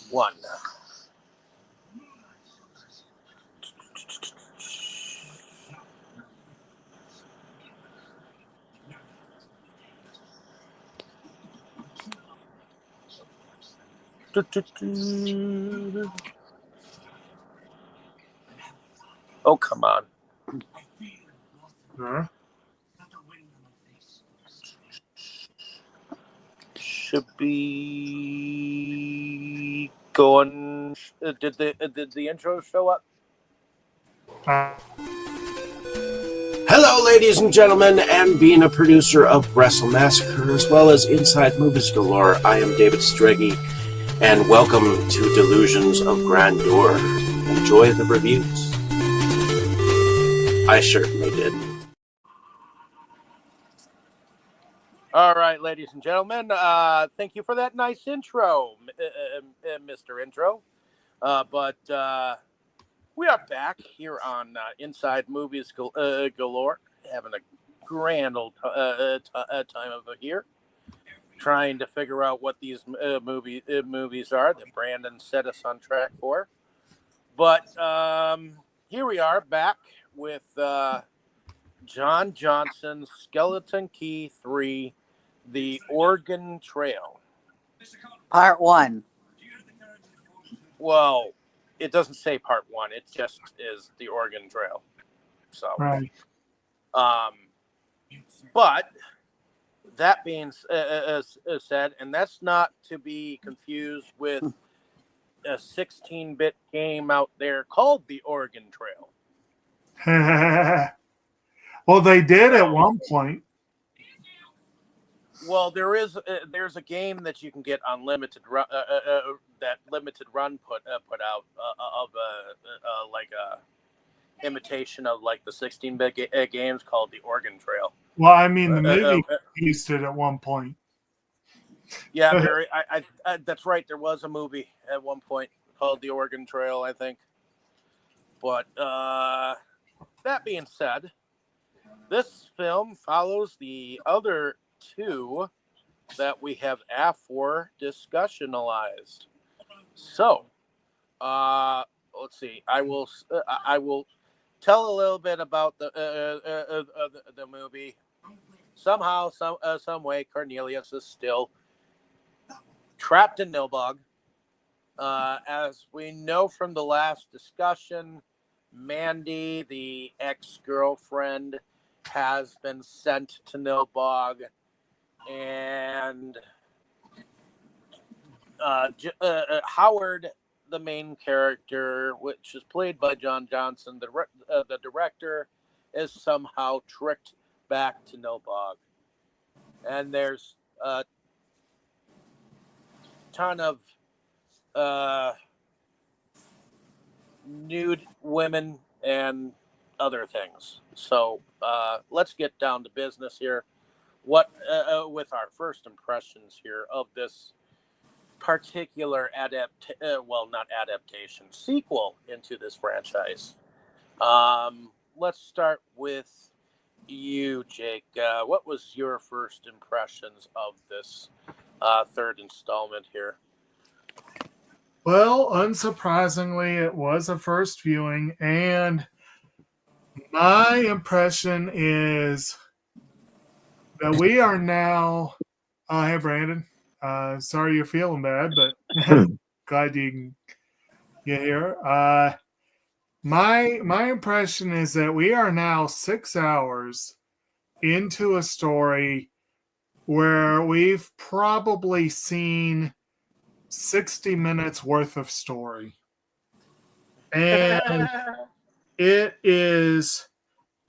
one. Oh, come on. Huh? Should be going. Did the intro show up? Hello, ladies and gentlemen, and being a producer of Wrestle Massacre as well as Inside Movies Galore, I am David Striggy, and welcome to Delusions of Grandeur. Enjoy the reviews. I certainly did. All right, ladies and gentlemen, thank you for that nice intro, Mr. Intro. But we are back here on Inside Movies Galore, having a grand old time of it here, trying to figure out what these movies are that Brandon set us on track for. But here we are back with John Johnson's Skeleton Key 3, The Oregon Trail. Part 1. Well, it doesn't say part 1. It just is The Oregon Trail. So, Right. But that being said, and that's not to be confused with a 16-bit game out there called The Oregon Trail. Well, they did at one point. Well, there's a game that you can get unlimited that limited run put out of like a imitation of like the 16-bit games called the Oregon Trail. Well, I mean, the movie used it at one point. Yeah, I that's right. There was a movie at one point called The Oregon Trail, I think. But that being said, this film follows the other two that we have afore discussionalized. So, let's see. I will tell a little bit about the movie. Somehow, some way, Cornelius is still trapped in Nilbog. As we know from the last discussion, Mandy, the ex-girlfriend, has been sent to Nilbog, and Howard, the main character, which is played by John Johnson, the director, is somehow tricked back to Nilbog. And there's a ton of nude women and other things. So let's get down to business here. What with our first impressions here of this particular sequel into this franchise. Let's start with you, Jake. What was your first impressions of this third installment here? Well, unsurprisingly, it was a first viewing, and my impression is that we are now. Hey, Brandon. Sorry you're feeling bad, but glad you get here. My impression is that we are now 6 hours into a story where we've probably seen 60 minutes worth of story. And it is,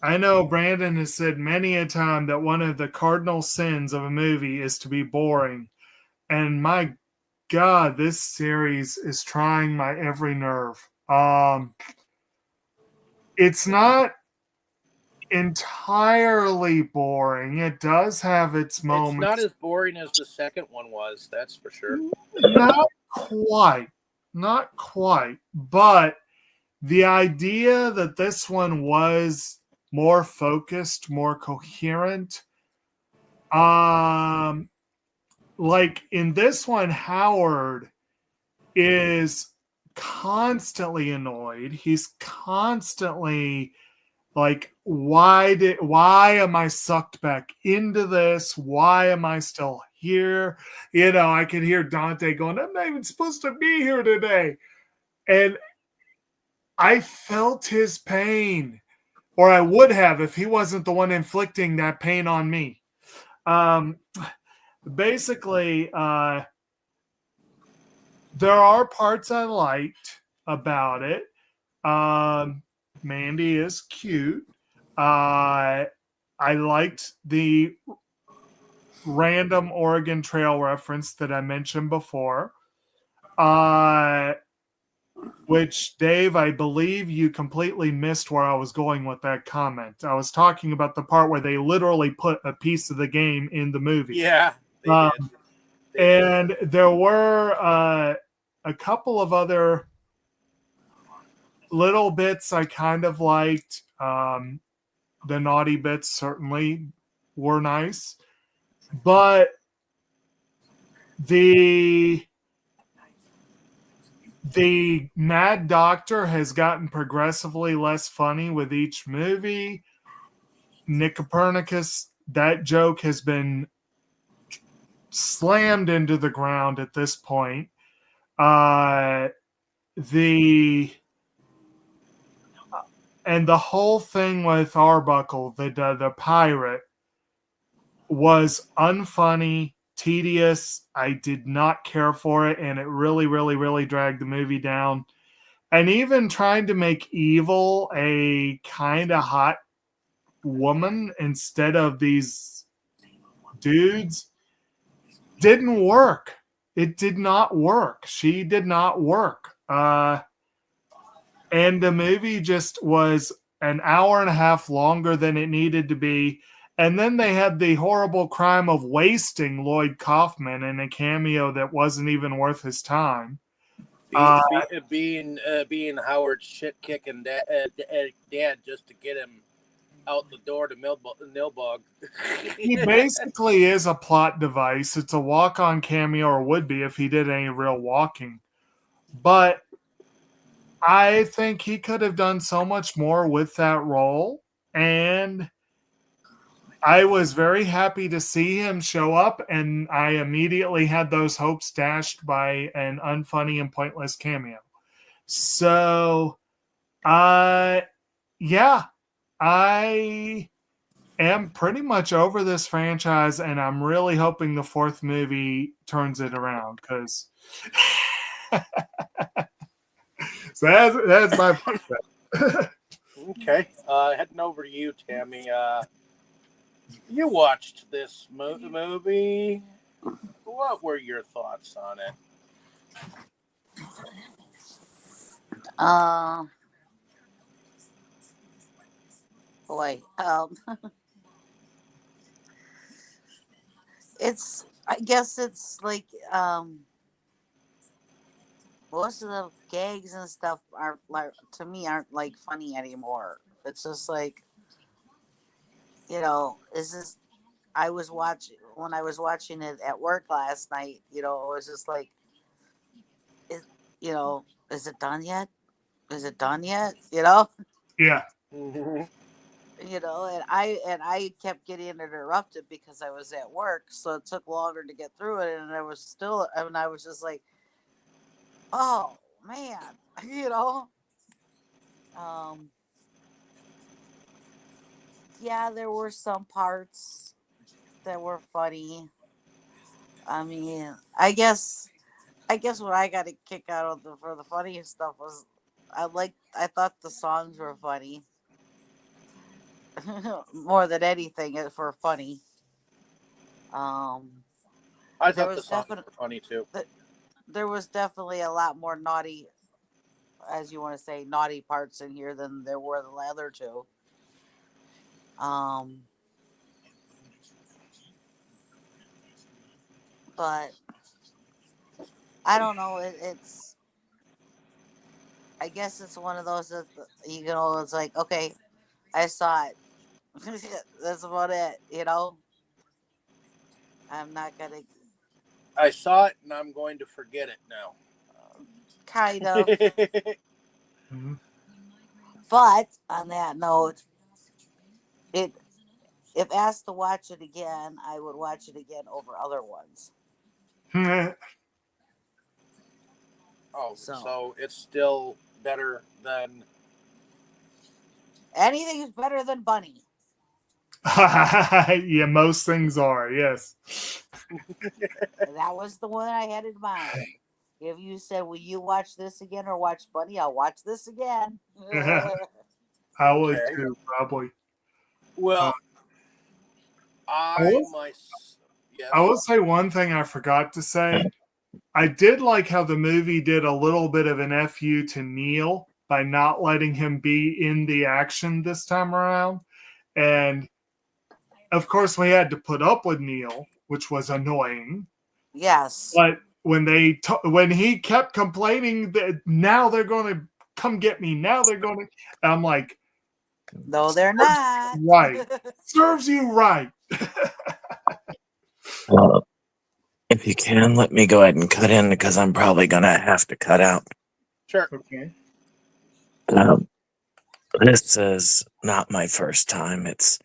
I know Brandon has said many a time that one of the cardinal sins of a movie is to be boring. And my God, this series is trying my every nerve. It's not entirely boring. It does have its moments. It's not as boring as the second one was, that's for sure. Not quite. But the idea that this one was more focused, more coherent, like in this one, Howard is constantly annoyed. He's constantly like, why am I sucked back into this? Why am I still here? You know, I could hear Dante going, I'm not even supposed to be here today. And I felt his pain, or I would have if he wasn't the one inflicting that pain on me. Basically, there are parts I liked about it. Mandy is cute. I liked the random Oregon Trail reference that I mentioned before. Which, Dave, I believe you completely missed where I was going with that comment. I was talking about the part where they literally put a piece of the game in the movie. Yeah, they did. And there were a couple of other little bits I kind of liked. The naughty bits certainly were nice. But the Mad Doctor has gotten progressively less funny with each movie. Nick Copernicus, that joke has been slammed into the ground at this point. And the whole thing with Arbuckle, the pirate, was unfunny, tedious. I did not care for it, and it really, really, really dragged the movie down. And even trying to make Evil a kind of hot woman instead of these dudes didn't work. It did not work. She did not work. And the movie just was an hour and a half longer than it needed to be. And then they had the horrible crime of wasting Lloyd Kaufman in a cameo that wasn't even worth his time. Being Howard's shit kicking dad just to get him out the door to Nilbog. He basically is a plot device. It's a walk-on cameo, or would be if he did any real walking. But I think he could have done so much more with that role, and I was very happy to see him show up, and I immediately had those hopes dashed by an unfunny and pointless cameo. So, yeah, I am pretty much over this franchise, and I'm really hoping the fourth movie turns it around, because so that's my Okay, heading over to you, Tammy. You watched this movie. What were your thoughts on it? Boy, I guess it's like, most of the gags and stuff aren't like, to me, aren't like funny anymore. It's just like, I was watching it at work last night, it was just like, is it done yet? Is it done yet? Yeah. Mm-hmm. And I kept getting interrupted because I was at work, so it took longer to get through it, and I was just like, oh man, yeah, there were some parts that were funny. I mean, I guess what I got a kick out of for the funniest stuff was I thought the songs were funny. More than anything for funny. I thought the songs were funny too. There was definitely a lot more naughty, as you want to say, naughty parts in here than there were the other two. But I don't know. I guess it's one of those that it's like, okay, I saw it. That's about it. I'm not gonna. I saw it, and I'm going to forget it now. kind of. Mhm. But on that note, if asked to watch it again, I would watch it again over other ones. Oh, So. so it's still better than. Anything is better than Bunny. Yeah, most things are, yes. That was the one I had in mind. If you said, will you watch this again or watch Bunny? I'll watch this again. I would Okay. too, probably. Well, will- yes. I will say one thing I forgot to say. I did like how the movie did a little bit of an FU to Neil by not letting him be in the action this time around. And of course, we had to put up with Neil, which was annoying. Yes. But when when he kept complaining that now they're going to come get me, now they're going to, I'm like, No, they're not. right, serves you right. If you can, let me go ahead and cut in because I'm probably going to have to cut out. Sure. Okay. This is not my first time. It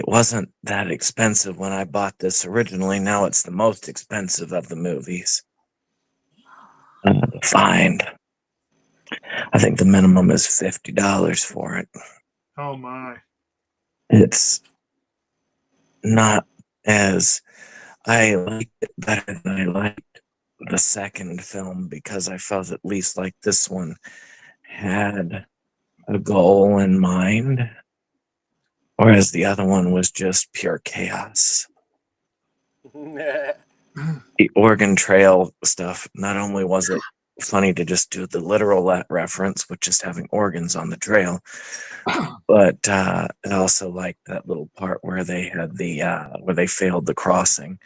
wasn't that expensive when I bought this originally. Now it's the most expensive of the movies. To find. I think the minimum is $50 for it. Oh my. It's not as I liked it better than I liked the second film because I felt at least like this one had a goal in mind, whereas the other one was just pure chaos. The Oregon Trail stuff, not only was it funny to just do the literal reference with just having organs on the trail, but I also liked that little part where they had where they failed the crossing.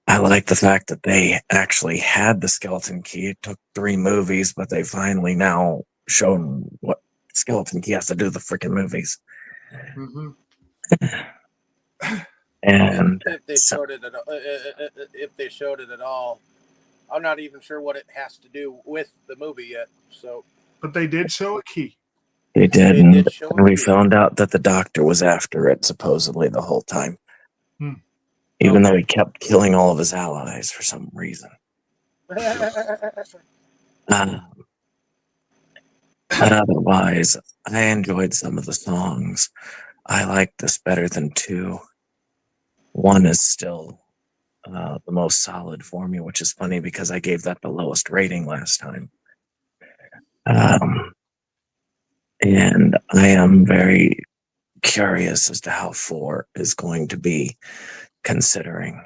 I like the fact that they actually had the skeleton key. It took 3 movies, but they finally now shown what skeleton key has to do with the freaking movies. Mm-hmm. And if they showed it at all, I'm not even sure what it has to do with the movie yet. So, But they did show a key. they did, They and did show a we key. found out that the doctor was after it supposedly the whole time. Even though he kept killing all of his allies for some reason. But otherwise, I enjoyed some of the songs. I like this better than 2. 1 is still the most solid for me, which is funny because I gave that the lowest rating last time. And I am very curious as to how 4 is going to be, considering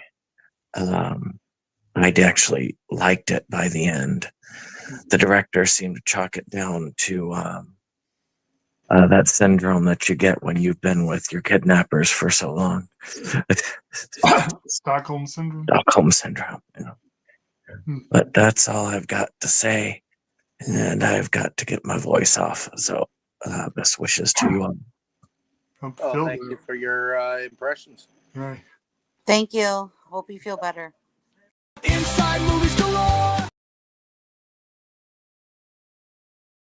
I actually liked it by the end. The director seemed to chalk it down to that syndrome that you get when you've been with your kidnappers for so long. Stockholm Syndrome. Stockholm Syndrome. Yeah. Hmm. But that's all I've got to say. And I've got to get my voice off. So best wishes to you all. Oh, thank you for your impressions. Right. Thank you. Hope you feel better. Inside Movies Galore.